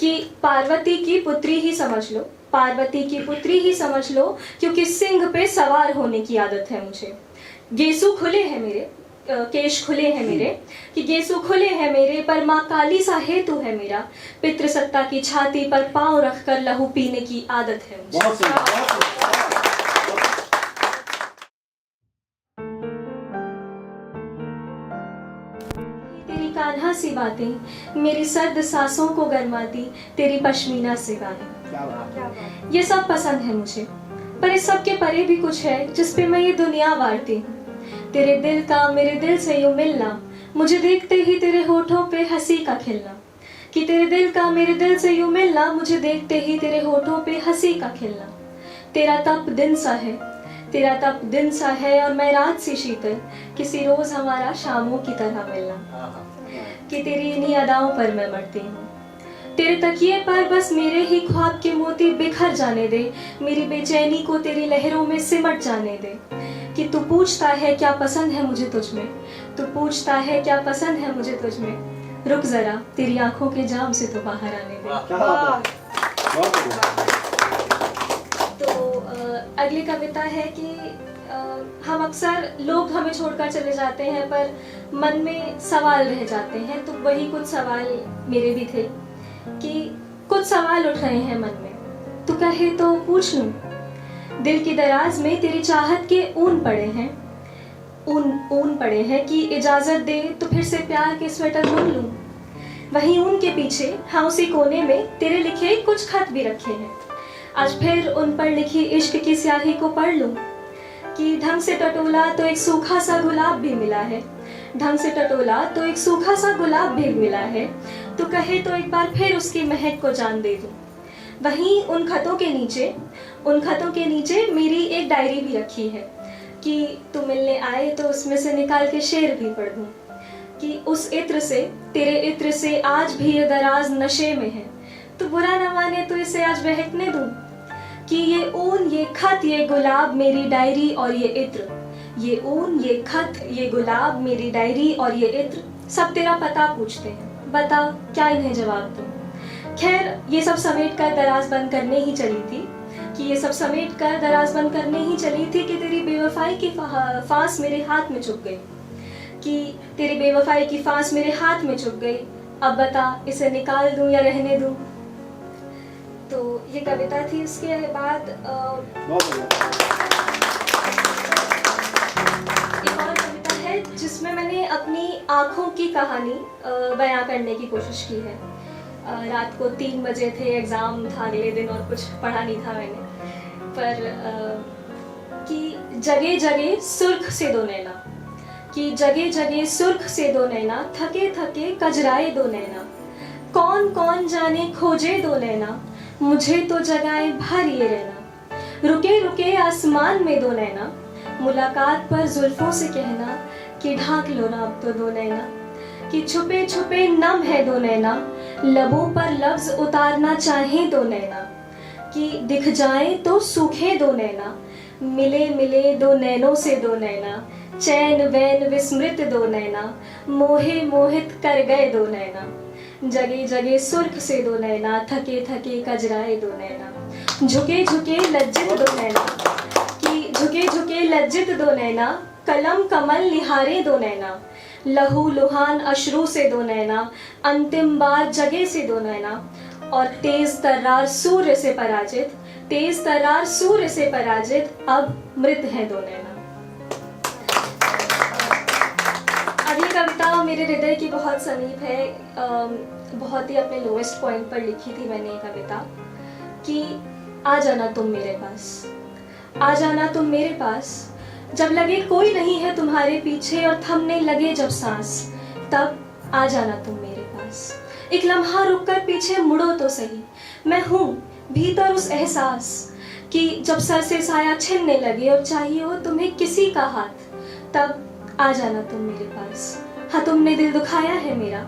कि पार्वती की पुत्री ही समझ लो, पार्वती की पुत्री ही समझ लो, क्योंकि सिंह पे सवार होने की आदत है मुझे। गेसु खुले हैं मेरे, केश खुले हैं मेरे, कि गेसु खुले हैं मेरे, पर माँ काली सा हेतु है मेरा, पितृसत्ता की छाती पर पांव रखकर लहू पीने की आदत है मुझे। तेरी कान्हा सी बातें मेरी सर्द सांसों को गरमाती, तेरी पश्मीना से गाने, ये सब पसंद है मुझे, पर इस सब के परे भी कुछ है जिस पे मैं ये दुनिया वारती हूँ। तेरे दिल का मेरे दिल से यूं मिलना, मुझे देखते ही तेरे होठों पे हंसी का खिलना, कि तेरे दिल का मेरे दिल से यूं मिलना, मुझे देखते ही तेरे होठों पे हंसी का खिलना। तेरा तप दिन सा है, तेरा तप दिन सा है, और मैं रात सी शीतल, किसी रोज हमारा शामों की तरह मिलना, कि तेरी इन्हीं अदाओं पर मैं मरती हूँ। तेरे तकिए पर बस मेरे ही ख्वाब के मोती बिखर जाने दे, मेरी बेचैनी को तेरी लहरों में सिमट जाने दे, कि तू पूछता है क्या पसंद है मुझे तुझ में, तू पूछता है क्या पसंद है मुझे तुझ में, रुक जरा तेरी आंखों के जाम से तो बाहर आने दे। तो अगली कविता है कि हम अक्सर, लोग हमें छोड़कर चले जाते हैं पर मन में सवाल रह जाते हैं, तो वही कुछ सवाल मेरे भी थे, कि कुछ सवाल उठ रहे हैं मन में, तू कहे तो पूछ लूं। दिल की दराज में तेरी चाहत के ऊन पड़े हैं, ऊन पड़े हैं, कि इजाजत दे तो फिर से प्यार के स्वेटर बुन लूं। वहीं ऊन के पीछे, हाँ उसी कोने में, तेरे लिखे कुछ खत भी रखे हैं, आज फिर उन पर लिखी इश्क की स्याही को पढ़ लूं, कि ढंग से टटोला तो एक सूखा सा गुलाब भी मिला है, ढंग से टटोला तो एक सूखा सा गुलाब भी मिला है, तो कहे तो एक बार फिर उसकी महक को जान दे दूं। वहीं उन खतों के नीचे मेरी एक डायरी भी रखी है, कि तू मिलने आए तो उसमें से निकाल के शेर भी पढ़ दूं, कि उस इत्र से, तेरे इत्र से आज भी ये दराज नशे में है, तो बुरा न माने तो इसे आज बहकने दूं, कि ये ऊन ये खत ये गुलाब मेरी डायरी और ये इत्र, ये ऊन ये खत ये गुलाब मेरी डायरी और ये इत्र, सब तेरा पता पूछते हैं, बता क्या इन्हें जवाब दूं। खैर ये सब समेट कर दराज बंद करने ही चली थी, कि ये सब समेट कर दराज बंद करने ही चली थी, कि तेरी बेवफाई की फांस मेरे हाथ में चुभ गई, कि तेरी बेवफाई की फांस मेरे हाथ में चुभ गई, अब बता इसे निकाल दूं या रहने दूं। तो ये कविता थी। उसके बाद एक और कविता है जिसमें मैंने अपनी आंखों की कहानी बयां करने की कोशिश की है। रात को 3 बजे थे, एग्जाम था अगले दिन और कुछ पढ़ा नहीं था मैंने, पर कि जगह जगह सुर्ख से दो नैना, कि जगह जगह सुर्ख से दो नैना, थके थके कजराए दो नैना, कौन कौन जाने खोजे दो नैना, मुझे तो जगाए भर ये रहना, रुके रुके आसमान में दो नैना, मुलाकात पर जुल्फों से कहना, कि ढांक लो ना अब तो दो नैना, कि छुपे छुपे नम है दो नैना, लबों पर लफ्ज उतारना चाहे दो नैना, कि दिख जाए तो सूखे दो नैना, मिले मिले दो नैनों से दो नैना, चैन वैन विस्मृत दो नैना, मोहे मोहित कर गए दो नैना, जगे जगे सुर्ख से दो नैना, थके थके कजराए दो नैना, झुके झुके लज्जित दो नैना, कि झुके झुके लज्जित दो नैना, कलम कमल निहारे दो नैना, लहू लुहान अश्रु से दो नैना, अंतिम बार जगे से दो नैना, और तेज तर्रार सूर्य से पराजित, तेज तर्रार सूर्य से पराजित, अब मृत है दो नैना। अगली कविता मेरे हृदय की बहुत समीप है, बहुत ही अपने लोएस्ट पॉइंट पर लिखी थी मैंने ये कविता, कि आ जाना तुम मेरे पास, आ जाना तुम मेरे पास, जब लगे कोई नहीं है तुम्हारे पीछे और थमने लगे जब सांस, तब आ जाना तुम मेरे पास, एक लम्हा रुककर पीछे मुड़ो तो सही, मैं हूँ भीतर उस एहसास, कि जब सर से साया छिनने लगे और चाहिए हो तुम्हें किसी का हाथ, तब आ जाना तुम मेरे पास। हाँ तुमने दिल दुखाया है मेरा,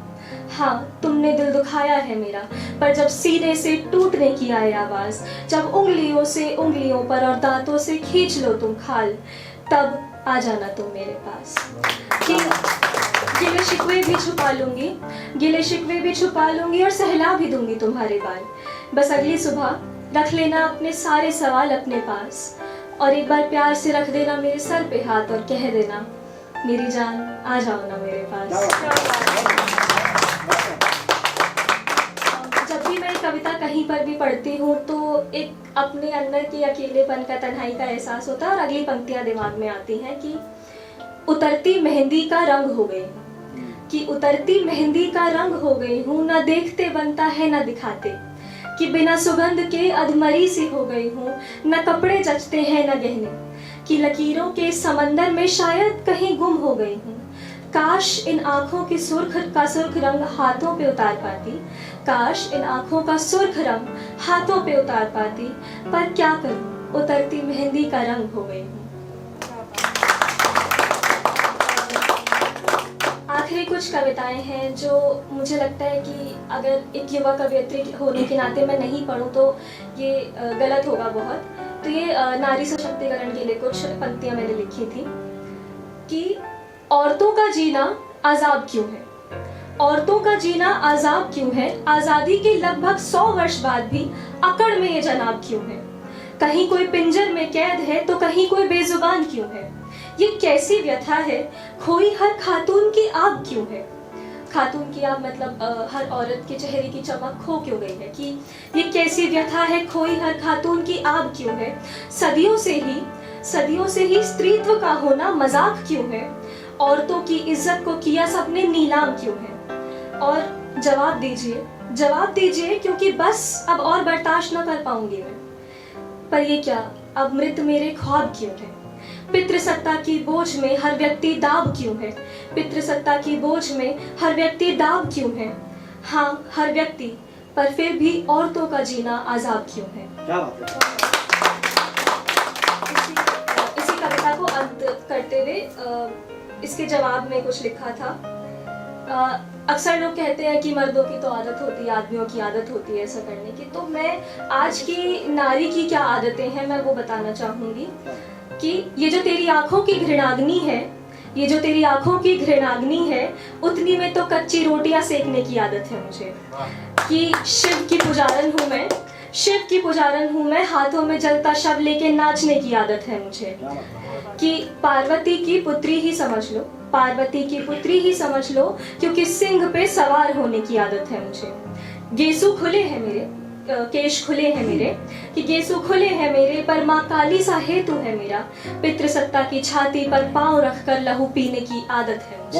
हाँ तुमने दिल दुखाया है मेरा, पर जब सीने से टूटने की आए आवाज, जब उंगलियों से उंगलियों पर और दांतों से खींच लो तुम खाल, तब आ जाना तुम मेरे पास। कि गिले शिकवे भी छुपा लूंगी, गिले शिकवे भी छुपा लूंगी और सहला भी दूंगी तुम्हारे बाल। बस अगली सुबह रख लेना अपने सारे सवाल अपने पास और एक बार प्यार से रख देना मेरे सर पे हाथ और कह देना मेरी जान आ जाओ ना मेरे पास। जब भी मैं कविता कहीं पर भी पढ़ती हूँ तो एक अपने अंदर की अकेलेपन का, तन्हाई का एहसास होता है और अगली पंक्तियाँ दिमाग में आती हैं कि उतरती मेहंदी का रंग हो गई, कि उतरती मेहंदी का रंग हो गई हूँ, न देखते बनता है न दिखाते, कि बिना सुगंध के अधमरी सी हो गई हूँ, न कपड़े जचते हैं न गहने, कि लकीरों के समंदर में शायद कहीं गुम हो गई हूँ। काश इन आँखों की सुर्ख रंग हाथों पे उतार पाती, काश इन आँखों का सुर्ख रंग हाथों पे उतार पाती, पर क्या करूँ उतरती मेहंदी का रंग हो गई हूँ। आखिरी कुछ कविताएं हैं जो मुझे लगता है कि अगर एक युवा कवयित्री होने के नाते मैं नहीं पढ़ूं तो ये गलत होगा बहुत। तो ये नारी सशक्तिकरण के लिए कुछ पंक्तियां मैंने लिखी थी कि औरतों का जीना आजाब क्यों है, औरतों का जीना आजाब क्यों है, आजादी के लगभग 100 वर्ष बाद भी अकड़ में ये जनाब क्यों है, कहीं कोई पिंजर में कैद है तो कहीं कोई बेजुबान क्यों है, ये कैसी व्यथा है खोई हर खातून की आग क्यों है। खातून की आग मतलब हर औरत के चेहरे की चमक खो क्यों गई है, कि ये कैसी व्यथा है खोई हर खातून की आग क्यों है, सदियों से ही स्त्रीत्व का होना मजाक क्यों है, औरतों की इज्जत को किया सबने नीलाम क्यों है। और जवाब दीजिए क्योंकि बस अब और बर्दाश्त न कर पाऊंगी मैं, पर ये क्या अब मृत मेरे ख्वाब क्यों है, पितृसत्ता की बोझ में हर व्यक्ति दाब क्यों है, पितृसत्ता की बोझ में हर व्यक्ति दाब क्यों है, हाँ हर व्यक्ति, पर फिर भी औरतों का जीना आजाब क्यों है। क्या बात है। इसी कविता को अंत करते हुए इसके जवाब में कुछ लिखा था। अक्सर लोग कहते हैं कि मर्दों की तो आदत होती है, आदमियों की आदत होती है ऐसा करने की, तो मैं आज की नारी की क्या आदतें हैं मैं वो बताना चाहूंगी कि ये जो तेरी आंखों की घृणाग्नि है, ये जो तेरी आंखों की घृणाग्नि है, उतनी में तो कच्ची रोटियां सेकने की आदत है मुझे, कि शिव की पुजारन हूँ मैं, हाथों में जलता शव लेके नाचने की आदत है मुझे, कि पार्वती की पुत्री ही समझ लो क्योंकि सिंह पे सवार होने की आदत है मुझे। गेसू खुले हैं मेरे, केश खुले हैं मेरे, कि गेसू खुले हैं मेरे, पर माँ काली सा हेतु है मेरा, पितृसत्ता की छाती पर पांव रखकर लहू पीने की आदत है मुझे।